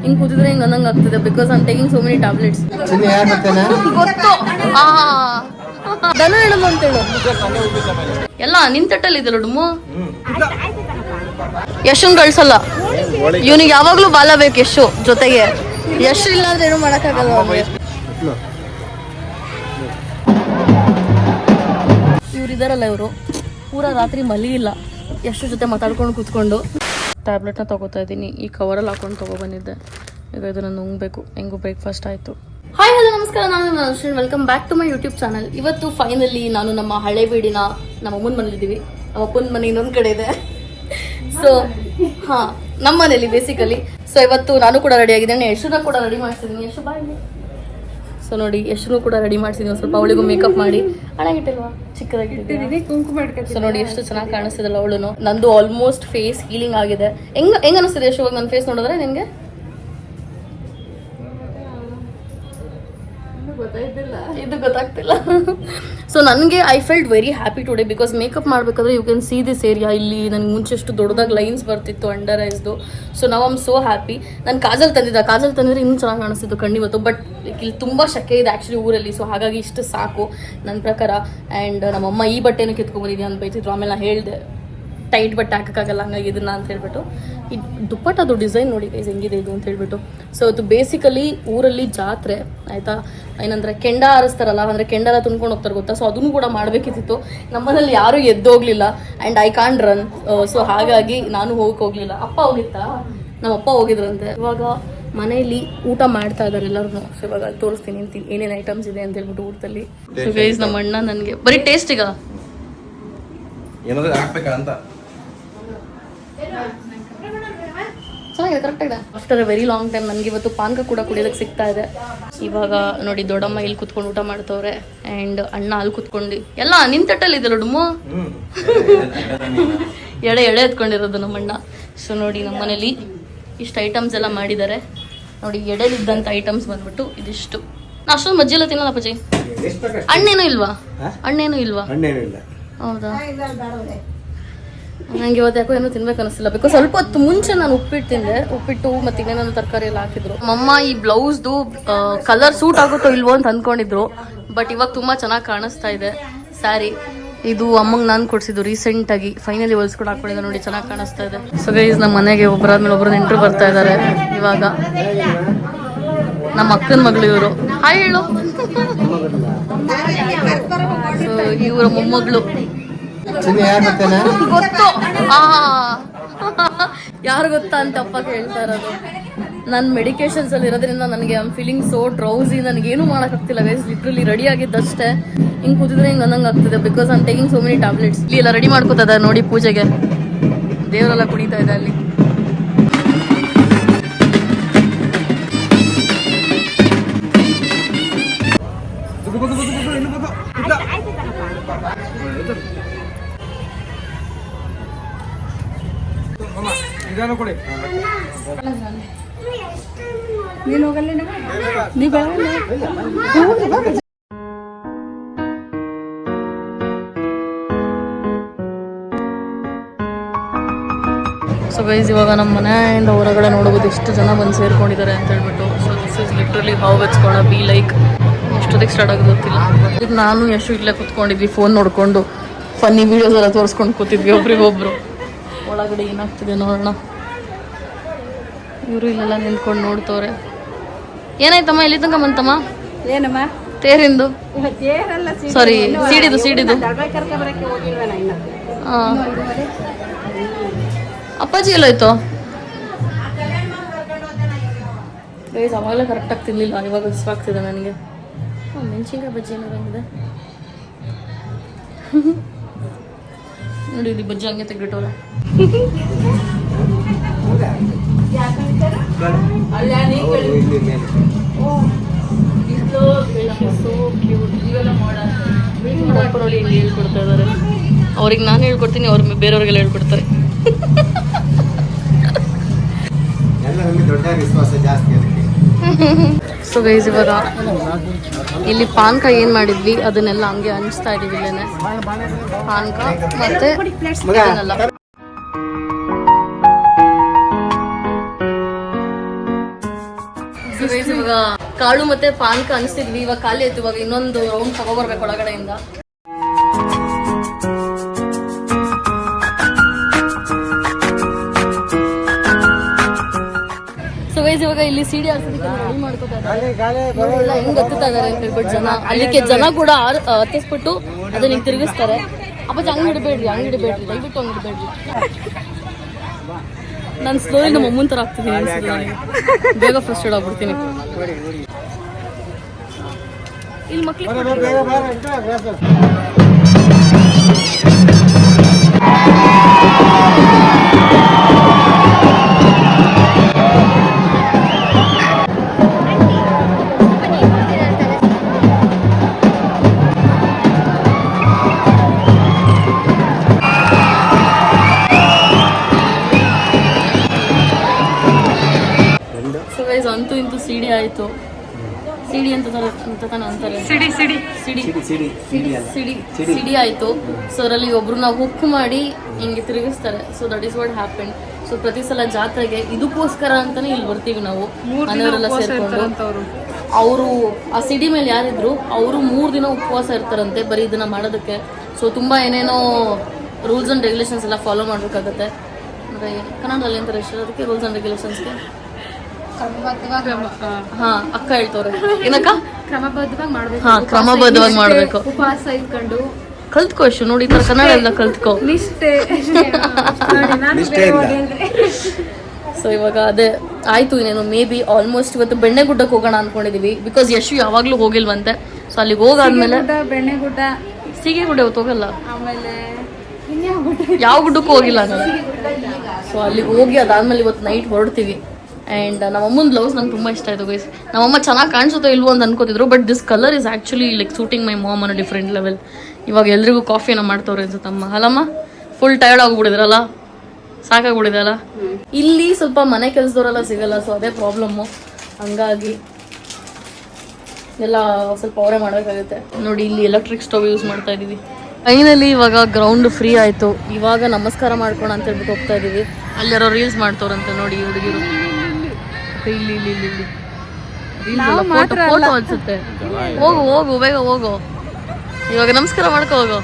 ಹಿಂಗ್ ಕೂತಿದ್ರೆ ಹಿಂಗ್ ಅನ್ನಂಗ್ ಆಗ್ತದೆ because I taking so many tablets. ಗೊತ್ತು ದನ ಹೇಳಮ್ಮ ಅಂತೇಳು ಎಲ್ಲ ನಿನ್ ತಟ್ಟಲ್ಲಿ ಇದೆ ನೋಡುಮು. ಯಶನ್ ಕಳ್ಸಲ್ಲ, ಇವನಿಗೆ ಯಾವಾಗ್ಲೂ ಬಾಲ ಬೇಕು ಯಶು ಜೊತೆಗೆ. ಯಶು ಇಲ್ಲ ಅಂದ್ರೆ ಏನು ಮಾಡಕ್ಕಾಗಲ್ಲ. ಇವ್ರಿದಾರಲ್ಲ ಇವರು ಪೂರಾ ರಾತ್ರಿ ಮಲಿ ಇಲ್ಲ, ಎಷ್ಟು ಜೊತೆ ಮಾತಾಡ್ಕೊಂಡು ಕೂತ್ಕೊಂಡು ಟ್ಯಾಬ್ಲೆಟ್ನ ತಗೋತಾ ಇದ್ದೀನಿ. ಈ ಕವರಲ್ಲಿ ಹಾಕೊಂಡು ತಗೊಬಂದಿದ್ದೆ. ಈಗ ಇದನ್ನು ನುಂಗ್ಬೇಕು. ಹೆಂಗು ಬ್ರೇಕ್ಫಾಸ್ಟ್ ಆಯಿತು. ಹಾಯ್ ಹಲೋ ನಮಸ್ಕಾರ, ನಾನು Ashwin. Welcome back to my YouTube channel. ಇವತ್ತು ಫೈನಲಿ ನಾನು ನಮ್ಮ ಹಳೆ ಬೀಡಿನ ನಮ್ಮ ಅಮ್ಮನ ಮನೇಲಿದ್ದೀವಿ. ನಮ್ಮ ಅಪ್ಪನ ಮನೆ ಇನ್ನೊಂದು ಕಡೆ ಇದೆ. ಸೊ ಹಾಂ, ನಮ್ಮ ಮನೇಲಿ ಬೇಸಿಕಲಿ. ಸೊ ಇವತ್ತು ನಾನು ಕೂಡ ರೆಡಿ ಆಗಿದ್ದೇನೆ, ಯಶುನ ಕೂಡ ರೆಡಿ ಮಾಡಿಸಿದ್ದೀನಿ. ಯಶು ಬಾಯ್. ಸೊ ನೋಡಿ, ಯಶುನು ಕೂಡ ರೆಡಿ ಮಾಡಿಸಿದ್ದೀನಿ. ಸ್ವಲ್ಪ ಅವಳಿಗೂ ಮೇಕಪ್ ಮಾಡಿ ಹಣಗಿಟ್ಟಿಲ್ವಾ ಚಿಕ್ಕದಾಗಿ ಕುಂಕುಮ. ಸೊ ನೋಡಿ ಎಷ್ಟು ಚೆನ್ನಾಗಿ ಕಾಣಿಸ್ತಿದಲ್ಲ ಅವಳು. ನಂದು ಆಲ್ಮೋಸ್ಟ್ ಫೇಸ್ ಹೀಲಿಂಗ್ ಆಗಿದೆ. ಹೆಂಗ್ ಅನಿಸ್ತಿದೆ ಯಶು ನನ್ನ ಫೇಸ್ ನೋಡಿದ್ರೆ ನಿನ್ಗೆ? ಇದು ಗೊತ್ತಾಗ್ತಿಲ್ಲ. ಸೊ ನನಗೆ I felt very happy today because makeup ಮಾಡಬೇಕಾದ್ರೆ you can see this area. ಇಲ್ಲಿ ನನಗೆ ಮುಂಚೆ ಎಷ್ಟು ದೊಡ್ಡದಾಗಿ ಲೈನ್ಸ್ ಬರ್ತಿತ್ತು ಅಂಡರ್ ಐಸ್ದು. ಸೊ ನಾವು ಐ ಆಮ್ ಸೋ ಹ್ಯಾಪಿ. ನಾನು ಕಾಜಲ್ ತಂದಿದ್ರೆ ಇನ್ನೂ ಚೆನ್ನಾಗಿ ಕಾಣಿಸ್ತಿತ್ತು ಕಣ್ಣಿವತ್ತು. ಬಟ್ ಇಲ್ಲಿ ತುಂಬ ಶೆಕೆ ಇದೆ ಆ್ಯಕ್ಚುಲಿ ಊರಲ್ಲಿ. ಸೊ ಹಾಗಾಗಿ ಇಷ್ಟು ಸಾಕು ನನ್ನ ಪ್ರಕಾರ. ಆ್ಯಂಡ್ ನಮ್ಮಮ್ಮ ಈ ಬಟ್ಟೆನೂ ಕಿತ್ಕೊಂಡ್ಬಂದಿದ್ದೆ ಅಂತ ಬೈತಿದ್ರು. ಆಮೇಲೆ ನಾನು ಹೇಳಿದೆ ಟೈಟ್ ಬಟ್ಟೆ ಹಾಕೋಕ್ಕಾಗಲ್ಲ ಹಂಗಾಗಿ ಇದನ್ನ ಅಂತ ಹೇಳ್ಬಿಟ್ಟು. ಈ ದುಪ್ಪಟ್ಟದು ಡಿಸೈನ್ ನೋಡಿ ಗೈಸ್ ಹೆಂಗಿದೆ ಇದು ಅಂತ ಹೇಳ್ಬಿಟ್ಟು. ಸೊ ಇದು ಬೇಸಿಕಲಿ ಊರಲ್ಲಿ ಜಾತ್ರೆ ಆಯಿತಾ. ಏನಂದರೆ ಕೆಂಡ ಹಾರಿಸ್ತಾರಲ್ಲ, ಅಂದರೆ ಕೆಂಡ ತುಂಬ್ಕೊಂಡು ಹೋಗ್ತಾರೆ ಗೊತ್ತಾ. ಸೊ ಅದನ್ನು ಕೂಡ ಮಾಡಬೇಕಿತ್ತು. ನಮ್ಮನೇಲಿ ಯಾರೂ ಎದ್ದೋಗ್ಲಿಲ್ಲ and I can't run. So ಹಾಗಾಗಿ ನಾನು ಹೋಗಲಿಲ್ಲ. ಅಪ್ಪ ಹೋಗಿತ್ತಾ? ನಮ್ಮ ಅಪ್ಪ ಹೋಗಿದ್ರಂತೆ. ಇವಾಗ ಮನೆಯಲ್ಲಿ ಊಟ ಮಾಡ್ತಾ ಇದ್ದಾರೆ ಎಲ್ಲರೂ. ಸೊ ಇವಾಗ ತೋರಿಸ್ತೀನಿ ಏನೇನು ಐಟಮ್ಸ್ ಇದೆ ಅಂತ ಹೇಳ್ಬಿಟ್ಟು ಊಟದಲ್ಲಿ. ಸೊ ಗೈಸ್ ನಮ್ಮ ಅಣ್ಣ ನನಗೆ ಬರೀ ಟೇಸ್ಟಿಗ ಏನಾದರೂ ಹಾಕ್ಬೇಕಾ ಅಂತ ಚೆನ್ನಾಗಿದೆ, ಕರೆಕ್ಟಾಗಿದೆ. After a very long time ನನಗೆ ಇವತ್ತು ಪಾನಕ ಕೂಡ ಕುಡಿಯೋದಕ್ಕೆ ಸಿಗ್ತಾ ಇದೆ. ಇವಾಗ ನೋಡಿ ದೊಡ್ಡಮ್ಮ ಇಲ್ಲಿ ಕುತ್ಕೊಂಡು ಊಟ ಮಾಡ್ತವ್ರೆ ಆ್ಯಂಡ್ ಅಣ್ಣ ಅಲ್ಲಿ ಕುತ್ಕೊಂಡು ಎಲ್ಲ ನಿನ್ ತಟ್ಟಲ್ಲಿ ಇದೆ ನೋಡುಮು. ಎಳೆ ಎತ್ಕೊಂಡಿರೋದು ನಮ್ಮಣ್ಣ. ಸೊ ನೋಡಿ ನಮ್ಮ ಮನೇಲಿ ಇಷ್ಟು ಐಟಮ್ಸ್ ಎಲ್ಲ ಮಾಡಿದ್ದಾರೆ ನೋಡಿ. ಎಡೆಲಿದ್ದಂಥ ಐಟಮ್ಸ್ ಬಂದ್ಬಿಟ್ಟು ಇದಿಷ್ಟು. ನಾ ಅಷ್ಟೊಂದು ಮಜ್ಜಿ ಎಲ್ಲ ತಿನ್ನಲ್ಲ ಪಜ್ಜಿ. ಹಣ್ಣೇನು ಇಲ್ವಾ? ಹೌದಾ? ನಂಗೆ ಇವತ್ತು ಯಾಕೋ ಏನೋ ತಿನ್ಬೇಕು ಅನಿಸ್ತಿಲ್ಲ ಬಿಕಾಸ್ ಸ್ವಲ್ಪ ಹೊತ್ತು ಮುಂಚೆ ನಾನು ಉಪ್ಪಿಟ್ಟು ಮತ್ತೆ ಇನ್ನೇನೋ ತರಕಾರಿ ಎಲ್ಲ ಹಾಕಿದ್ರು. ಮಮ್ಮ ಈ ಬ್ಲೌಸ್ದು ಕಲರ್ ಸೂಟ್ ಆಗುತ್ತೋ ಇಲ್ವೋ ಅಂತ ಅಂದ್ಕೊಂಡಿದ್ರು. ಬಟ್ ಇವಾಗ ತುಂಬಾ ಚೆನ್ನಾಗಿ ಕಾಣಿಸ್ತಾ ಇದೆ ಸ್ಯಾರಿ. ಇದು ಅಮ್ಮಂಗೆ ನಾನು ಕೊಡ್ಸಿದ್ದು ರೀಸೆಂಟ್ ಆಗಿ. ಫೈನಲಿ ಹೊಲ್ಸ್ಕೊಂಡು ಹಾಕೊಂಡಿದ್ದೆ ನೋಡಿ, ಚೆನ್ನಾಗಿ ಕಾಣಿಸ್ತಾ ಇದೆ. ಸೊ ಗೈಸ್ ನಮ್ಮ ಮನೆಗೆ ಒಬ್ಬರಾದ್ಮೇಲೆ ಒಬ್ಬರು ನೆಂಟರು ಬರ್ತಾ ಇದ್ದಾರೆ. ಇವಾಗ ನಮ್ಮ ಅಕ್ಕನ ಮಗಳು ಇವರು. ಹಾಯ್ ಹೇಳು. ಸೊ ಇವರ ಮೊಮ್ಮಗಳು ಗೊತ್ತು. ಯಾರು ಗೊತ್ತಾ ಅಂತ ಅಪ್ಪ ಕೇಳ್ತಾ ಇರೋದು. ನಾನು ಮೆಡಿಕೇಶನ್ಸ್ ಅಲ್ಲಿ ಇರೋದ್ರಿಂದ ನನಗೆ I am feeling so drowsy. ನನಗೇನು ಮಾಡೋಕ್ಕಾಗ್ತಿಲ್ಲ ಗೈಸ್. ಲಿಟ್ರಲಿ ರೆಡಿ ಆಗಿದ್ದಷ್ಟೇ ಹಿಂಗೆ ಕೂತಿದ್ರೆ ಹಿಂಗೆ ಅನ್ನಂಗೆ ಆಗ್ತಿದೆ because I am taking so many tablets. ಇಲ್ಲಿ ಎಲ್ಲ ರೆಡಿ ಮಾಡ್ಕೋತಾ ಇದ್ದಾರೆ ನೋಡಿ ಪೂಜೆಗೆ. ದೇವರೆಲ್ಲ ಕುಡಿತಾ ಇದೆ ಅಲ್ಲಿ. ಸೊ ಗೈಸ್ ಇವಾಗ ನಮ್ಮ ಮನೆಯಿಂದ ಹೊರಗಡೆ ನೋಡಬಹುದು ಎಷ್ಟು ಜನ ಬಂದು ಸೇರ್ಕೊಂಡಿದ್ದಾರೆ ಅಂತ ಹೇಳ್ಬಿಟ್ಟು. So this is literally how it's gonna be like. ಎಷ್ಟೊತ್ತಿಗೆ ಸ್ಟಾರ್ಟ್ ಆಗೋದು ಗೊತ್ತಿಲ್ಲ. ಈಗ ನಾನು ಎಷ್ಟು ಇಲ್ಲೇ ಕುತ್ಕೊಂಡಿದ್ವಿ ಫೋನ್ ನೋಡ್ಕೊಂಡು ಫನ್ನಿ ವಿಡಿಯೋಸ್ ಎಲ್ಲ ತೋರಿಸ್ಕೊಂಡು ಕೂತಿದ್ವಿ ಒಬ್ರಿಗೊಬ್ರು. ಒಳಗಡೆ ಏನಾಗ್ತಿದೆ ನೋಡೋಣ. ಇವರು ಇಲ್ಲೆಲ್ಲ ನಿಂತ್ಕೊಂಡು ನೋಡ್ತವ್ರೆ. ಏನಾಯ್ತಮ್ಮ ಇಲ್ಲಿ ತನಕ ಬಂತಮ್ಮ? ಏನಮ್ಮ ತೇರಿಂದು ಸಾರಿ ಸೀಡಿದು ಅಪ್ಪಾಜಿ ಎಲ್ಲೋಯ್ತು? ಗೈಸ್ ಅವಾಗಲೇ ಕರೆಕ್ಟಾಗಿ ತಿನ್ನಲಿಲ್ಲ, ಇವಾಗ ಹಸಿವಾಗ್ತಿದೆ ನನಗೆ. ಮೆಣಸಿನ್ಕಾಯಿ ಬಜ್ಜಿ ಏನಾಗಿದೆ ನೋಡಿ. ಇಲ್ಲಿ ಬಜ್ಜಿ ಹಂಗೆ ತೆಗ್ದಿಟ್ಟವ್ರೆ. ಹೇಳ್ಕೊಡ್ತಾ ಇದ್ದಾರೆ. ಅವ್ರಿಗೆ ನಾನು ಹೇಳ್ಕೊಡ್ತೀನಿ, ಅವ್ರ ಬೇರೆಯವ್ರಿಗೆಲ್ಲ ಹೇಳ್ಕೊಡ್ತಾರೆ. ಸೊ ಗೈಸ್ ಇವಾಗ ಇಲ್ಲಿ ಪಾನಕ ಏನು ಮಾಡಿದ್ವಿ ಅದನ್ನೆಲ್ಲ ಹಂಗೆ ಹಂಚ್ತಾ ಇದೀವಿ. ಇಲ್ಲೇನೆ ಪಾನಕ ಮತ್ತೆ ಇದನ್ನೆಲ್ಲ. ಇವಾಗ ಕಾಳು ಮತ್ತೆ ಪಾನ್ಕ ಅನಿಸ್ತಿದ್ವಿ, ಇವಾಗ ಖಾಲಿ ಆಯ್ತು. ಇವಾಗ ಇನ್ನೊಂದು ರೌಂಡ್ ತಗೋಬರ್ಬೇಕು ಒಳಗಡೆಯಿಂದ. ಸೊ ಗೈಸ್ ಇವಾಗ ಇಲ್ಲಿ ಸಿಡಿ ಆಡ್ಸೋದಕ್ಕೆ ರೆಡಿ ಮಾಡ್ಕೋತಾ ಇದ್ದಾರೆ. ಹೆಂಗ್ ಹತ್ತುತ್ತಾ ಇದಾರೆ ಅಂತ ಹೇಳ್ಬಿಟ್ಟು ಜನ, ಅಲ್ಲಿಗೆ ಜನ ಕೂಡ ಹತ್ತಿಸ್ಬಿಟ್ಟು ಅದನ್ನ ಹಿಂಗ್ ತಿರುಗಿಸ್ತಾರೆ. ಅಪ್ಪ ಹಂಗ್ ಇಡಬೇಡ್ರಿ ದಯವಿಟ್ಟು ಹಂಗ್ ಇಡಬೇಡ್ರಿ. ನಾನು ಸ್ಲೋಲಿ ನಮ್ಮ ಅಮ್ಮನ ಥರ ಆಗ್ತಿದ್ದೀನಿ ಅನ್ಸಿದ್ರೆ, ನನಗೆ ಬೇಗ ಫ್ರಸ್ಟ್ರೇಟ್ ಆಗ್ಬಿಡ್ತೀನಿ. ಇಲ್ಲಿ ಮಕ್ಳಿಗೆ ಅಂತೂ ಇಂತೂ ಸಿಡಿ ಆಯ್ತು. ಸಿಡಿ ಅಂತ ತಾನೆ ಅಂತಾರೆ, ಸಿಡಿ ಆಯ್ತು. ಸೊ ಅದರಲ್ಲಿ ಒಬ್ರನ್ನ ಹುಕ್ ಮಾಡಿ ಹಿಂಗೆ ತಿರುಗಿಸ್ತಾರೆ. So that is what happen. So ಪ್ರತಿ ಸಲ ಜಾತ್ರೆಗೆ ಇದಕ್ಕೋಸ್ಕರ ಅಂತಾನೆ ಇಲ್ಲಿ ಬರ್ತೀವಿ ನಾವು, ಮನೆಯವರೆಲ್ಲ ಸೇರ್ಕೊಂಡು. ಅವರು ಆ ಸಿಡಿ ಮೇಲೆ ಯಾರಿದ್ರು ಅವರು 3 ದಿನ ಉಪವಾಸ ಇರ್ತಾರಂತೆ ಬರೀ ಇದನ್ನ ಮಾಡೋದಕ್ಕೆ. ಸೊ ತುಂಬಾ ಏನೇನೋ ರೂಲ್ಸ್ ಅಂಡ್ ರೆಗ್ಯುಲೇಷನ್ಸ್ ಎಲ್ಲ ಫಾಲೋ ಮಾಡ್ಬೇಕಾಗತ್ತೆ. ಅಂದ್ರೆ ಕನ್ನಡದಲ್ಲಿ ಅಂತಾರೆ ಅದಕ್ಕೆ ರೂಲ್ಸ್ ಅಂಡ್ ರೆಗ್ಯುಲೇಷನ್ಸ್ಗೆ. ಹಾ ಅಕ್ಕ ಹೇಳ್ತವ್ರೆ ಏನಕ್ಕ, ಕ್ರಮಬದ್ಧವಾಗಿ ಮಾಡ್ಬೇಕು, ಉಪವಾಸ ಇಟ್ಕೊಂಡು ಕಲ್ತ್ಕೋ. ಅಷ್ಟು ನೋಡಿ ಈ ತರ ಕನ್ನಡ ಎಲ್ಲ ಕಲ್ತ್ಕೋ, ನಿಷ್ಠೆ. ಸೊ ಇವಾಗ ಅದೇ ಆಯ್ತು. ಇನ್ನೇನು ಮೇ ಬಿ ಆಲ್ಮೋಸ್ಟ್ ಇವತ್ತು ಬೆಣ್ಣೆಗುಡ್ಡಕ್ಕೆ ಹೋಗೋಣ ಅನ್ಕೊಂಡಿದೀವಿ. ಬಿಕಾಸ್ ಯಶು ಯಾವಾಗ್ಲೂ ಹೋಗಿಲ್ವಂತೆ. ಸೊ ಅಲ್ಲಿಗೆ ಹೋಗಾದ್ಮೇಲೆ ಬೆಣ್ಣೆಗುಡ್ಡ, ಸೀಗೆಗುಡ್ಡ ಇವತ್ತು ಹೋಗಲ್ಲ, ಆಮೇಲೆ ಯಾವ ಗುಡ್ಡಕ್ಕೂ ಹೋಗಿಲ್ಲ ನಾನು. ಸೊ ಅಲ್ಲಿಗೆ ಹೋಗಿ ಅದಾದ್ಮೇಲೆ ಇವತ್ತು ನೈಟ್ ಹೊರಡ್ತೀವಿ. ಆ್ಯಂಡ್ ನಮ್ಮಮ್ಮನ ಬ್ಲೌಸ್ ನಂಗೆ ತುಂಬ ಇಷ್ಟ ಆಯಿತು ಗೈಸ್. ನಮ್ಮಮ್ಮ ಚೆನ್ನಾಗಿ ಕಾಣಿಸುತ್ತೋ ಇಲ್ವೋ ಅಂತ ಅನ್ಕೋತಿದ್ರು, but this colour is actually like suiting my mom ಅನ್ನೋ ಡಿಫ್ರೆಂಟ್ ಲೆವೆಲ್. ಇವಾಗ ಎಲ್ರಿಗೂ ಕಾಫಿನ ಮಾಡ್ತವ್ರೆ ಅನ್ಸುತ್ತಮ್ಮ. ಅಲ್ಲಮ್ಮ ಫುಲ್ ಟಯರ್ಡ್ ಆಗಿಬಿಡಿದ್ರಲ್ಲ, ಸಾಕಾಗ್ಬಿಡಿದಲ್ಲ. ಇಲ್ಲಿ ಸ್ವಲ್ಪ ಮನೆ ಕೆಲಸದವರೆಲ್ಲ ಸಿಗಲ್ಲ, ಸೊ ಅದೇ ಪ್ರಾಬ್ಲಮ್ಮು. ಹಂಗಾಗಿ ಎಲ್ಲ ಸ್ವಲ್ಪ ಅವರೇ ಮಾಡಬೇಕಾಗುತ್ತೆ. ನೋಡಿ ಇಲ್ಲಿ ಎಲೆಕ್ಟ್ರಿಕ್ ಸ್ಟವ್ ಯೂಸ್ ಮಾಡ್ತಾ ಇದ್ದೀವಿ. ಫೈನಲಿ ಇವಾಗ ಗ್ರೌಂಡ್ ಫ್ರೀ ಆಯಿತು. ಇವಾಗ ನಮಸ್ಕಾರ ಮಾಡ್ಕೋಣ ಅಂತ ಹೇಳ್ಬಿಟ್ಟು ಹೋಗ್ತಾ ಇದ್ದೀವಿ. ಅಲ್ಲಾರೋ ರೀಲ್ಸ್ ಮಾಡ್ತವ್ರಂತೆ ನೋಡಿ ಹುಡುಗಿರು. ಇಲ್ಲಿ ಇಲ್ಲಿ ಇಲ್ಲಿ ಫೋಟೋ ಅನ್ಸುತ್ತೆ. ಹೋಗು ಬೇಗ ಹೋಗು, ಇವಾಗ ನಮಸ್ಕಾರ ಮಾಡ್ಕೋ ಹೋಗು.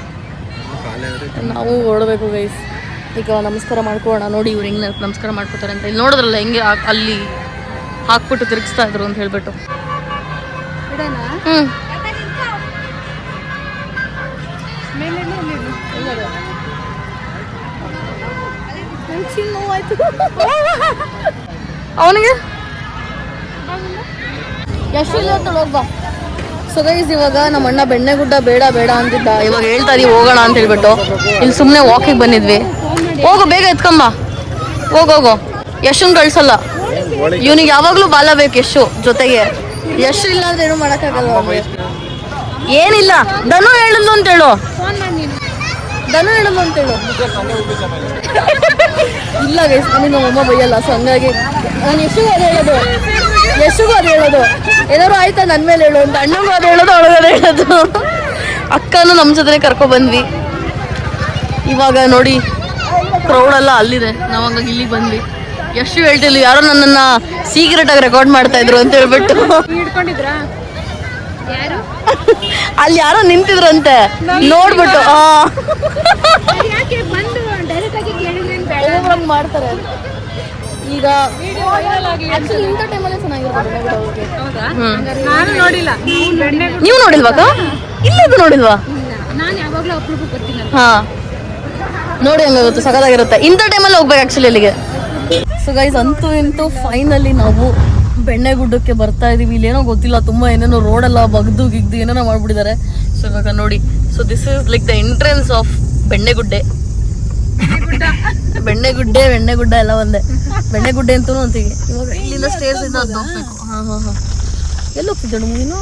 ನಾವು ಹೊರಡಬೇಕು ಗೈಸ್. ಈಗ ನಮಸ್ಕಾರ ಮಾಡ್ಕೊಳ್ಳೋಣ. ನೋಡಿ ಇವ್ರು ಹೆಂಗೆ ನಮಸ್ಕಾರ ಮಾಡ್ಕೋತಾರೆ ಅಂತ. ಇಲ್ಲಿ ನೋಡಿದ್ರಲ್ಲ ಹೆಂಗೆ ಅಲ್ಲಿ ಹಾಕ್ಬಿಟ್ಟು ತಿರುಗಿಸ್ತಾ ಇದ್ರು ಅಂತ ಹೇಳ್ಬಿಟ್ಟು. ಅವನಿಗೆ ಎಷ್ಟು ಹೋಗ್ಬಾ. ಸೊ ಗೈಸ್ ಇವಾಗ ನಮ್ಮ ಅಣ್ಣ ಬೆಣ್ಣೆಗುಡ್ಡ ಬೇಡ ಅಂತಿದ್ದ. ಇವಾಗ ಹೇಳ್ತಾ ಇದೀವಿ ಹೋಗೋಣ ಅಂತ ಹೇಳ್ಬಿಟ್ಟು. ಇಲ್ಲಿ ಸುಮ್ಮನೆ ವಾಕಿಗೆ ಬಂದಿದ್ವಿ. ಹೋಗು ಬೇಗ ಎತ್ಕೊಂಬ, ಹೋಗು. ಯಶನ್ ಕಳ್ಸಲ್ಲ, ಇವನಿಗೆ ಯಾವಾಗ್ಲೂ ಬಾಲ ಬೇಕು ಯಶು ಜೊತೆಗೆ. ಯಶು ಇಲ್ಲ ಅಂದ್ರೆ ಏನು ಮಾಡಕ್ಕಾಗಲ್ಲ. ಏನಿಲ್ಲ, ಧನು ಹೇಳಿದ್ಲು ಅಂತೇಳು, ಇಲ್ಲ ಗೈಸ್ ನನಗೆ ನಮ್ಮಮ್ಮ ಬೈಯಲ್ಲ. ಸೊ ಹಂಗಾಗಿ ನಾನು ಯಶುಗೂ ಅದು ಹೇಳೋದು ಏನಾದ್ರು ಆಯ್ತಾ ನನ್ನ ಮೇಲೆ ಹೇಳು ಅಂತ. ಅಣ್ಣಗೂ ಅದು ಹೇಳೋದು, ಅವಳಗಡೆ ಹೇಳೋದು. ಅಕ್ಕನೂ ನಮ್ಮ ಜೊತೆ ಕರ್ಕೊ ಬಂದ್ವಿ. ಇವಾಗ ನೋಡಿ ಕ್ರೌಡೆಲ್ಲ ಅಲ್ಲಿದೆ, ನಾವು ಹಂಗಾಗಿ ಇಲ್ಲಿಗೆ ಬಂದ್ವಿ. ಎಷ್ಟು ಹೇಳ್ತಿಲ್ಲ, ಯಾರೋ ನನ್ನನ್ನ ಸೀಕ್ರೆಟ್ ಆಗಿ ರೆಕಾರ್ಡ್ ಮಾಡ್ತಾ ಇದ್ರು ಅಂತ ಹೇಳ್ಬಿಟ್ಟು. ಅಲ್ಲಿ ಯಾರೋ ನಿಂತಿದ್ರಂತೆ ನೋಡ್ಬಿಟ್ಟು ಮಾಡ್ತಾರೆ. ಈಗ ಇಂಥ ಟೈಮಲ್ಲೇ ಚೆನ್ನಾಗಿರುತ್ತೆ. ನೀವು ನೋಡಿಲ್ವಾಗ? ಇಲ್ಲದು ನೋಡಿಲ್ವಾ? ಹಾ ನೋಡಿ ಹಂಗಾಗುತ್ತೆ, ಸಖತ್ತಾಗಿರುತ್ತೆ. ಇಂಥ ಟೈಮಲ್ಲಿ ಹೋಗ್ಬೇಕು ಆಕ್ಚುಲಿ ಅಲ್ಲಿಗೆ. ಸೊ ಗೈಸ್ ಅಂತೂ ಇಂತೂ ಫೈನಲಿ ನಾವು ಬೆಣ್ಣೆಗುಡ್ಡಕ್ಕೆ ಬರ್ತಾ ಇದೀವಿ. ಇಲ್ಲೇನೋ ಗೊತ್ತಿಲ್ಲ, ತುಂಬಾ ಏನೇನೋ ರೋಡೆಲ್ಲ ಬಗ್ದು ಗಿಗ್ದು ಏನೇನೋ ಮಾಡ್ಬಿಟ್ಟಿದ್ದಾರೆ. ಸೊ ಇವಾಗ ನೋಡಿ, so this is like the entrance of Bennegudde. Bennegudda ಎಲ್ಲ ಒಂದೇ, ಬೆಣ್ಣೆಗುಡ್ಡೆ ಅಂತೂ ಅಂತೀವಿ. ಇವಾಗ ಇಲ್ಲಿಂದ ಸ್ಟೇರ್ಸ್ ಇಂದ ಅದು ಹೋಗ್ಬೇಕು. ಹಾ ಎಲ್ಲಿ ಹೋಗ್ತಿದ್ದಳು ನೀನು?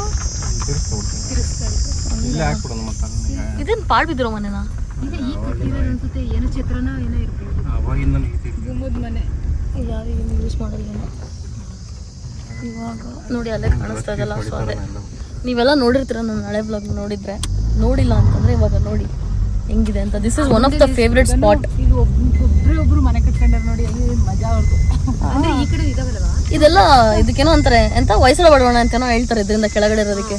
ಇದೇನು ಪಾಡ್ ಬಿದ್ದಿರೋ ಮನೆನಾ? ಯೂಸ್ ಮಾಡೋದು ಇವಾಗ ನೋಡಿ ಅಲ್ಲೇ ಕಾಣಿಸ್ತಾ ಇದಲ್ಲ. ಸೊ ಅದೇ ನೀವೆಲ್ಲ ನೋಡಿರ್ತೀರ ನನ್ನ ಹಳೆ ಬ್ಲಾಗ್ ನೋಡಿದ್ರೆ. ನೋಡಿಲ್ಲ ಅಂತಂದ್ರೆ ಇವಾಗ ನೋಡಿ ಹೆಂಗಿದೆ ಅಂತ. This is one of the favourite spot. ಒಬ್ರು ಮನೆ ಕಟ್ಕೊಂಡ್ರೆ ನೋಡಿ ಮಜಾ ಅವ್ರದ್ದು. ಈ ಕಡೆ ಇದಾವಲ್ವಾ, ಇದೆಲ್ಲ ಇದಕ್ಕೇನೋ ಅಂತಾರೆ ಎಂತ ಹೊಯ್ಸಳ ಬಡವಣ ಅಂತೇನೋ ಹೇಳ್ತಾರೆ ಇದರಿಂದ ಕೆಳಗಡೆ ಇರೋದಕ್ಕೆ.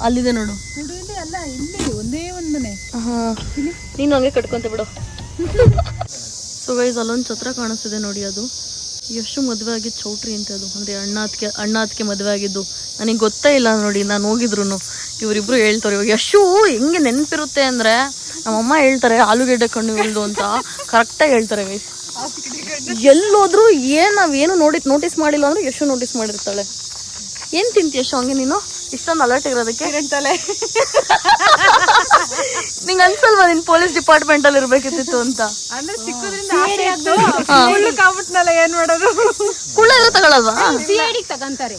ಅಲ್ಲಿದೆ ನೋಡು. ಒಂದೇ ಒಂದು ಮನೆ. ನೀನು ಹಂಗೆ ಕಟ್ಕೊಂತ ಬಿಡು. ಸೊ ಗೈಸ್ ಅಲ್ಲೊಂದು ಛತ್ರ ಕಾಣಿಸ್ತಿದೆ ನೋಡಿ, ಅದು ಯಶು ಮದುವೆ ಆಗಿದ್ದು ಚೌಟ್ರಿ ಅಂತ. ಅದು ಅಂದರೆ ಅಣ್ಣ ಅದಕ್ಕೆ ಮದುವೆ ಆಗಿದ್ದು ನನಗೆ ಗೊತ್ತೇ ಇಲ್ಲ ನೋಡಿ. ನಾನು ಹೋಗಿದ್ರು ಇವರಿಬ್ರು ಹೇಳ್ತಾರೆ ಇವಾಗ ಯಶು ಹೆಂಗೆ ನೆನಪಿರುತ್ತೆ ಅಂದರೆ ನಮ್ಮಮ್ಮ ಹೇಳ್ತಾರೆ ಆಲೂಗೆಡ್ಡೆ ಕಣ್ಣು ಇಳ್ದು ಅಂತ ಕರೆಕ್ಟಾಗಿ ಹೇಳ್ತಾರೆ ಗೈಸ್. ಎಲ್ಲೋದ್ರು ನಾವೇನು ನೋಟಿಸ್ ಮಾಡಿಲ್ಲ ಅಂದ್ರೆ ಯಶು ನೋಟಿಸ್ ಮಾಡಿರ್ತಾಳೆ. ಏನು ತಿಂತಿ ಯಶು ಹಂಗೆ ನೀನು ಇಷ್ಟೊಂದು ಅಲರ್ಟ್ ಇರೋದಕ್ಕೆ? ನಿಂಗೆ ಅನ್ಸಲ್ವಾ ನೀನು ಪೊಲೀಸ್ ಡಿಪಾರ್ಟ್ಮೆಂಟ್ ಅಲ್ಲಿ ಇರ್ಬೇಕಿತ್ತು ಅಂತ? ಏನ್ ಮಾಡೋದು, ಕುಳ್ಳ ಇರೋ ತಗೊಳಲ್ವಾ? ತಗೊಂತಾರೆ.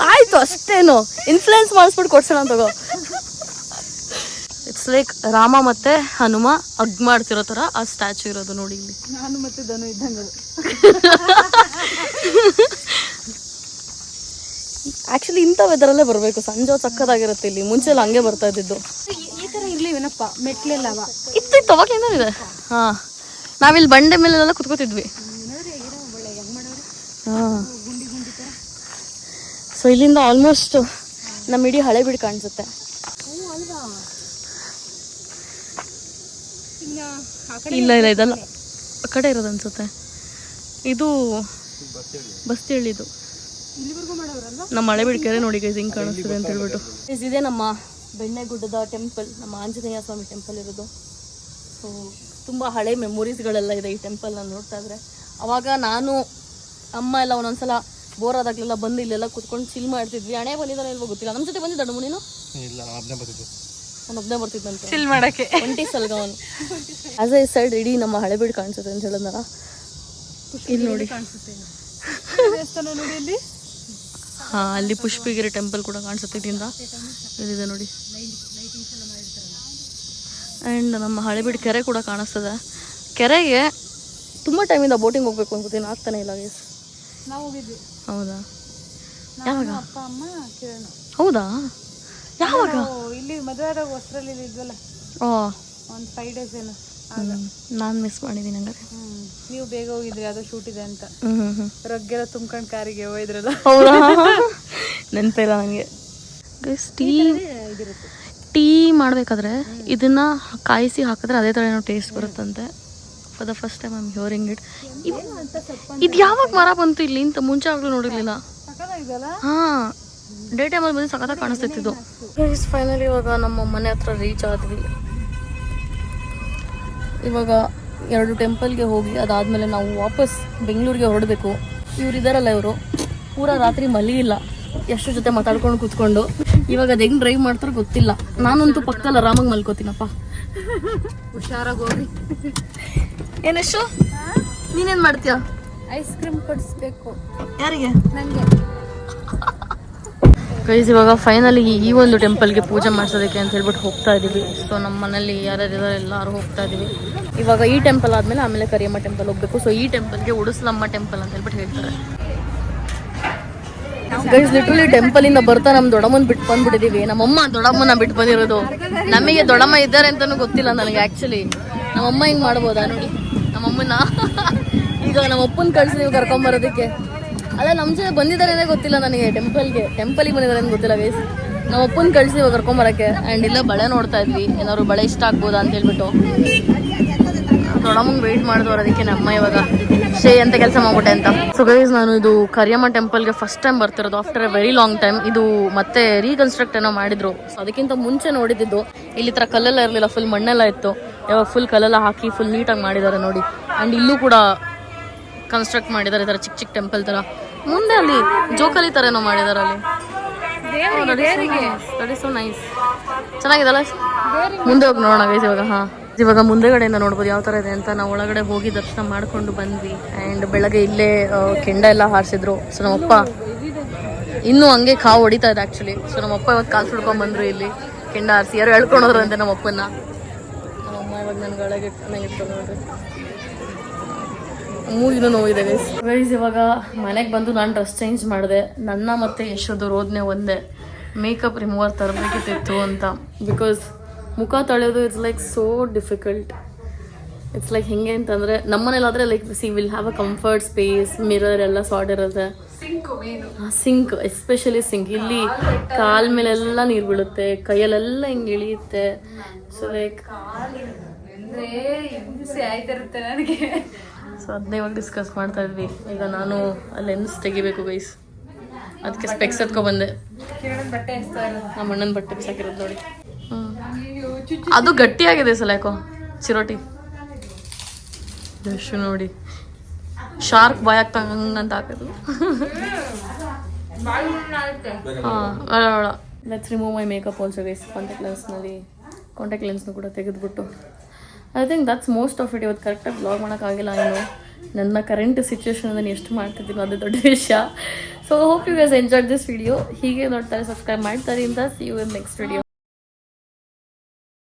ಆಯ್ತು ಅಷ್ಟೇನು ಇನ್ಫ್ಲೂಯೆನ್ಸ್ ಮಾಡಿಸ್ಬಿಟ್ಟು ಕೊಡ್ಸೋಣ ತಗೋ. ಇಟ್ಸ್ ಲೈಕ್ ರಾಮ ಮತ್ತೆ ಹನುಮ ಅಗ್ ಮಾಡ್ತಿರೋ ತರ ಆ ಸ್ಟ್ಯಾಚು ಇರೋದು ನೋಡಿ ಇಲ್ಲಿ. ನಾನು ಮತ್ತೆ ಧನು ಇದ್ದಂಗೆ. ಆಕ್ಚುಲಿ ಇಂಥ ವೆದರಲ್ಲೇ ಬರಬೇಕು, ಸಂಜೆ ಸಕ್ಕದಾಗಿರುತ್ತೆ ಇಲ್ಲಿ. ಮುಂಚೆ ಎಲ್ಲ ಹಂಗೆ ಬರ್ತಾ ಇದ್ದಿದ್ದು. ಈ ತರ ಇರ್ಲಿವೇನಪ್ಪ, ಮೆಟ್ಲೆಲ್ಲ ಇತ್ತು ಅವಾಗೇನೋ ಇದೆ. ಹಾ, ನಾವಿಲ್ಲಿ ಬಂಡೆ ಮೇಲೆಲ್ಲ ಕುತ್ಕೋತಿದ್ವಿ. ಸೊ ಇಲ್ಲಿಂದ ಆಲ್ಮೋಸ್ಟ್ ನಮ್ಮ ಇಡೀ ಹಳೆ ಬೀಡು ಕಾಣಿಸುತ್ತೆ. ಇಲ್ಲ ಇದಲ್ಲ ಆ ಕಡೆ ಇರೋದು ಅನ್ಸುತ್ತೆ. ಇದು ಬಸ್ತಿಹಳ್ಳಿದು ನಮ್ಮ ಹಳೆ ಬೀಡು ಕೆರೆ ನೋಡಿ ಗೈಸ್ ಹಿಂಗೆ ಕಾಣಿಸ್ತಿದೆ ಅಂತ ಹೇಳ್ಬಿಟ್ಟು. ಇದೇ ನಮ್ಮ ಬೆಣ್ಣೆಗುಡ್ಡದ ಟೆಂಪಲ್, ನಮ್ಮ ಆಂಜನೇಯ ಸ್ವಾಮಿ ಟೆಂಪಲ್ ಇರೋದು. ಸೊ ತುಂಬ ಹಳೆ ಮೆಮೊರೀಸ್ಗಳೆಲ್ಲ ಇದೆ ಈ ಟೆಂಪಲ್ ನಾನು ನೋಡ್ತಾ ಇದ್ರೆ. ಅವಾಗ ನಾನು ಅಮ್ಮ ಎಲ್ಲ ಒಂದೊಂದ್ಸಲ ಬೋರ್ ಆದಾಗಲೆಲ್ಲ ಬಂದು ಇಲ್ಲೆಲ್ಲ ಕುತ್ಕೊಂಡು ಚಿಲ್ ಮಾಡ್ತಿದ್ವಿ. ಹಣೆ ಬಂದಿದ್ದಾನೆ ಇಲ್ವೋ ಗೊತ್ತಿಲ್ಲ. ನಮ್ಮ ಜೊತೆ ಬಂದಿದ್ದ ಡಮು ನೀನು? ನಾನು ಒಬ್ಬನೇ ಬರ್ತಿದ್ದಂತೆ ಚಿಲ್ ಮಾಡಕ್ಕೆ. ಒಂಟಿ ಸಲ್ಗವನು ಆಸ್ ಐ ಸೈಡ್ ಇಡೀ ನಮ್ಮ ಹಳೆ ಬೀಡು ಕಾಣಿಸುತ್ತೆ ಅಂತ ಹೇಳಿದ್ನಲ್ಲ. ಇಲ್ಲಿ ನೋಡಿ ಹಾಂ, ಅಲ್ಲಿ ಪುಷ್ಪಗಿರಿ ಟೆಂಪಲ್ ಕೂಡ ಕಾಣಿಸುತ್ತೆ ಇಲ್ಲಿಂದ. ಇಲ್ಲಿದೆ ನೋಡಿ. ಆ್ಯಂಡ್ ನಮ್ಮ ಹಳೆಬೀಡು ಕೆರೆ ಕೂಡ ಕಾಣಿಸ್ತದೆ. ಕೆರೆಗೆ ತುಂಬ ಟೈಮಿಂದ ಬೋಟಿಂಗ್ ಹೋಗ್ಬೇಕು ಅನ್ಕೋತೀನಿ, ಆಗ್ತಾನೆ ಇಲ್ಲ ಗೈಸ್. ನಾವು ಹೋಗಿದ್ವಿ. ಹೌದಾ? ಯಾವಾಗ? ಅಪ್ಪ ಅಮ್ಮ ಕಿರಣ್. ಹೌದಾ? ಯಾವಾಗ? ಇಲ್ಲಿ ಮದುವೆ ಆದಾಗ ಹೊಸರಲ್ಲಿ ಇದ್ವಲ್ಲ, ಒಂದು 5 days ಏನು. ನಾನು ಮಿಸ್ ಮಾಡಿದ್ದೀನಿ ಹಂಗಾರೆ. ನೀವು ಬೇಗ ಹೋಗಿದ್ರಿ, ಅದು ಶೂಟ್ ಇದೆ ಅಂತ. ರೊಗ್ಗೆಲ್ಲ ತುಂಬ್ಕೊಂಡು ಕಾರಿಗೆ ಹೋಯ್ದ್ರಲ್ಲ. ಹೌದಾ? ನೆನಪಿಲ್ಲ ನನಗೆ. ಟೀ ಮಾಡಬೇಕಾದ್ರೆ ಇದನ್ನ ಕಾಯಿಸಿ ಹಾಕಿದ್ರೆ ಅದೇ ಥರ ಏನೋ ಟೇಸ್ಟ್ ಬರುತ್ತಂತೆ. For the first time I am hearing it. ಇದು ಯಾವಾಗ ಮರ ಬಂತು ಇಲ್ಲಿ ಅಂತ ಮುಂಚೆ ಆಗಲೂ ನೋಡಿರ್ಲಿಲ್ಲ. ಹಾಂ, ಡೇ ಟೈಮಲ್ಲಿ ಬಂದು ಸಖತ್ತಾಗಿ ಕಾಣಿಸ್ತಿತ್ತು. ಫೈನಲಿ ಇವಾಗ ನಮ್ಮ ಮನೆ ಹತ್ರ ರೀಚ್ ಆದ್ವಿ. ಇವಾಗ 2 ಟೆಂಪಲ್ಗೆ ಹೋಗಿ ಅದಾದಮೇಲೆ ನಾವು ವಾಪಸ್ ಬೆಂಗಳೂರಿಗೆ ಹೊರಡಬೇಕು. ಇದಾರಲ್ಲ ಇವರು ಪೂರಾ ರಾತ್ರಿ ಮಲಗಿಲ್ಲ, ಎಷ್ಟು ಜೊತೆ ಮಾತಾಡ್ಕೊಂಡು ಕೂತ್ಕೊಂಡು. ಇವಾಗ ಅದು ಹೆಂಗೆ ಡ್ರೈವ್ ಮಾಡ್ತಾರೋ ಗೊತ್ತಿಲ್ಲ. ನಾನಂತೂ ಪಕ್ಕದಲ್ಲಿ ಆರಾಮಾಗಿ ಮಲ್ಕೋತೀನಪ್ಪ. ಹುಷಾರಾಗಿ ಹೋಗಿ. ಏನೆಷ್ಟು ನೀನೇನು ಮಾಡ್ತೀಯ? ಐಸ್ ಕ್ರೀಮ್ ಕೊಡಿಸ್ಬೇಕು. ಯಾರಿಗೆ? ನನಗೆ. ಗೈಸ್ ಇವಾಗ ಫೈನಲಿ ಈ ಒಂದು ಟೆಂಪಲ್ಗೆ ಪೂಜೆ ಮಾಡಿಸೋದಕ್ಕೆ ಅಂತ ಹೇಳ್ಬಿಟ್ಟು ಹೋಗ್ತಾ ಇದ್ದೀವಿ. ಸೊ ನಮ್ಮ ಮನೇಲಿ ಯಾರ್ಯಾರಿದ್ದಾರೆ ಎಲ್ಲರೂ ಹೋಗ್ತಾ ಇದ್ದೀವಿ. ಇವಾಗ ಈ ಟೆಂಪಲ್ ಆದಮೇಲೆ ಆಮೇಲೆ ಕರಿಯಮ್ಮ ಟೆಂಪಲ್ ಹೋಗಬೇಕು. ಸೊ ಈ ಟೆಂಪಲ್ಗೆ ಉಡುಸ್ಲಮ್ಮ ಟೆಂಪಲ್ ಅಂತ ಹೇಳ್ಬಿಟ್ಟು ಹೇಳ್ತಾರೆ. ಗೈಸ್ ಲಿಟ್ರಲಿ ಟೆಂಪಲಿಂದ ಬರ್ತಾ ನಮ್ಮ ದೊಡ್ಡಮ್ಮನ ಬಿಟ್ಟು ಬಂದ್ಬಿಟ್ಟಿದ್ದೀವಿ. ನಮ್ಮಮ್ಮ ದೊಡ್ಡಮ್ಮನ ಬಿಟ್ಟು ಬಂದಿರೋದು. ನಮಗೆ ದೊಡ್ಡಮ್ಮ ಇದ್ದಾರೆ ಅಂತಲೂ ಗೊತ್ತಿಲ್ಲ ನನಗೆ. ಆ್ಯಕ್ಚುಲಿ ನಮ್ಮಮ್ಮ ಹಿಂಗೆ ಮಾಡ್ಬೋದಾ ನೋಡಿ ನಮ್ಮಮ್ಮನ. ಈಗ ನಮ್ಮ ಅಪ್ಪನ ಕಳಿಸಿ ನೀವು ಕರ್ಕೊಂಬರೋದಕ್ಕೆ. ಅಲ್ಲ ನಮ್ಮ ಜೊತೆ ಬಂದಿದ್ದಾರೆ ಗೊತ್ತಿಲ್ಲ ನನಗೆ. ಟೆಂಪಲಿಗೆ ಬಂದಿದ್ದಾರೆ ಅಂತ ಗೊತ್ತಿಲ್ಲ ಗೈಸ್. ನಮ್ಮ ಅಪ್ಪನ ಕಳಿಸಿ ಇವಾಗ ಕರ್ಕೊಂಬರೋಕ್ಕೆ. ಆ್ಯಂಡ್ ಇಲ್ಲ ಬಳೆ ನೋಡ್ತಾ ಇದ್ವಿ, ಏನಾದ್ರು ಬಳೆ ಇಷ್ಟ ಆಗ್ಬೋದಾ ಅಂತ ಹೇಳ್ಬಿಟ್ಟು. ದೊಡ್ಡಮ್ಮಂಗೆ ವೆಯ್ಟ್ ಮಾಡಿದವ್ರು, ಅದಕ್ಕೆ ನಮ್ಮ ಇವಾಗ ಅಂತ ಕೆಲಸ ಮಾಡ್ಬಿಟ್ಟೆ ಅಂತ. ಸೊ ಗೈಸ್ ನಾನು ಇದು ಕರಿಯಮ್ಮ ಟೆಂಪಲ್ಗೆ ಫಸ್ಟ್ ಟೈಮ್ ಬರ್ತಿರೋದು after a very long time. ಇದು ಮತ್ತೆ ರೀಕನ್ಸ್ಟ್ರಕ್ಟ್ ಏನೋ ಮಾಡಿದ್ರು. ಸೊ ಅದಕ್ಕಿಂತ ಮುಂಚೆ ನೋಡಿದ್ದು ಇಲ್ಲಿ ಥರ ಕಲ್ಲೆಲ್ಲ ಇರಲಿಲ್ಲ, ಫುಲ್ ಮಣ್ಣೆಲ್ಲ ಇತ್ತು. ಇವಾಗ ಫುಲ್ ಕಲ್ಲೆಲ್ಲ ಹಾಕಿ ಫುಲ್ ನೀಟಾಗಿ ಮಾಡಿದ್ದಾರೆ ನೋಡಿ. ಆ್ಯಂಡ್ ಇಲ್ಲೂ ಕೂಡ ಕನ್ಸ್ಟ್ರಕ್ಟ್ ಮಾಡಿದ್ದಾರೆ ಈ ಥರ ಚಿಕ್ಕ ಚಿಕ್ಕ ಟೆಂಪಲ್ ಥರ. ಮುಂದೆ ಅಲ್ಲಿ ಜೋಕಾಲಿ ಥರ ಏನೋ ಮಾಡಿದ್ದಾರೆ ಅಲ್ಲಿ. ಸೊ ನೈಸ್, ಚೆನ್ನಾಗಿದಲ್ಲ. ಮುಂದೆ ಹೋಗಿ ನೋಡೋಣ ಗೈಸ್ ಇವಾಗ. ಹಾಂ, ಇವಾಗ ಮುಂದೆಗಡೆಯಿಂದ ನೋಡ್ಬೋದು ಯಾವ ಥರ ಇದೆ ಅಂತ. ನಾವು ಒಳಗಡೆ ಹೋಗಿ ದರ್ಶನ ಮಾಡ್ಕೊಂಡು ಬಂದ್ವಿ. ಆ್ಯಂಡ್ ಬೆಳಗ್ಗೆ ಇಲ್ಲೇ ಕೆಂಡ ಎಲ್ಲ ಹಾರಿಸಿದ್ರು. ಸೊ ನಮ್ಮಪ್ಪ ಇನ್ನೂ ಹಂಗೆ ಕಾವು ಹೊಡಿತಾ ಇದೆ ಆ್ಯಕ್ಚುಲಿ. ಸೊ ನಮ್ಮಪ್ಪ ಇವತ್ತು ಕಾಲು ಸುಡ್ಕೊಂಡ್ಬಂದ್ರು ಇಲ್ಲಿ ಕೆಂಡ ಹಾರಿಸಿ. ಯಾರು ಹೇಳ್ಕೊಂಡೋದ್ರು ಅಂತೆ ನಮ್ಮಪ್ಪನ. ನಮ್ಮಮ್ಮ ಇವಾಗ ನನಗೆ ಒಳಗೆ ಇಟ್ಕೊಂಡು ನೋಡ್ರಿ, ಮೂಗಿನೂ ನೋವಿದೆ ಗೈಸ್. ಇವಾಗ ಮನೆಗೆ ಬಂದು ನಾನು ಡ್ರೆಸ್ ಚೇಂಜ್ ಮಾಡಿದೆ. ನನ್ನ ಮತ್ತು ಯಶೋದು ರೋದನೆ ಒಂದೇ, ಮೇಕಪ್ ರಿಮೂವರ್ ತರಬೇಕಿತ್ತು ಅಂತ. ಬಿಕಾಸ್ ಮುಖ ತೊಳೆಯೋದು it's like so difficult. It's like ಹೆಂಗೆ ಅಂತಂದರೆ ನಮ್ಮನೇಲಾದರೆ like will have a comfort space, mirror ಎಲ್ಲ ಸಾರ್ಟ್ ಇರುತ್ತೆ. ಸಿಂಕ್ ಎಸ್ಪೆಷಲಿ ಸಿಂಕ್, ಇಲ್ಲಿ ಕಾಲ್ ಮೇಲೆಲ್ಲ ನೀರು ಬೀಳುತ್ತೆ, ಕೈಯಲ್ಲೆಲ್ಲ ಹಿಂಗೆ ಇಳಿಯುತ್ತೆ. ಸೊ ಲೈಕ್ ಆಯ್ತಿರುತ್ತೆ ನನಗೆ. ಸೊ ಅದನ್ನೇ ಇವಾಗ ಡಿಸ್ಕಸ್ ಮಾಡ್ತಾ ಇದ್ವಿ. ಈಗ ನಾನು ಲೆನ್ಸ್ ತೆಗಿಬೇಕು ಗೈಸ್, ಅದಕ್ಕೆ ಸ್ಪೆಕ್ಸ್ ಎತ್ಕೊಬಂದೆ. ಬಟ್ಟೆ ಎಸ್ತಾ ಇರೋದು ನಮ್ಮ ಅಣ್ಣನ ಬಟ್ಟೆ ಬಿಸಾಕಿರೋದು ನೋಡಿ. ಅದು ಗಟ್ಟಿಯಾಗಿದೆ ಸಲ ಯಾಕೋ ಚಿರೋಟಿ. ಎಷ್ಟು ನೋಡಿ ಶಾರ್ಕ್ ಬಾಯ್ ಆಗ್ತಾ ಹಂಗಂತ ಹಾಕೋದು. ಹಾಂ, let's remove my makeup also guys. Contact ಲೆನ್ಸ್ನು ಕೂಡ ತೆಗೆದುಬಿಟ್ಟು I think that's most of it. ಇವತ್ತು ಕರೆಕ್ಟಾಗಿ ಬ್ಲಾಗ್ ಮಾಡೋಕ್ಕಾಗಿಲ್ಲ. ಏನು ನನ್ನ ಕರೆಂಟ್ ಸಿಚುವೇಶನ್ ನಾನು ಎಷ್ಟು ಮಾಡ್ತಿದ್ದೀನಿ ಅದೇ ದೊಡ್ಡ ವಿಷಯ. So hope you guys enjoy this video. ಹೀಗೆ ನೋಡ್ತಾರೆ, ಸಬ್ಸ್ಕ್ರೈಬ್ ಮಾಡ್ತಾರೆ ಅಂತ. See you in next video.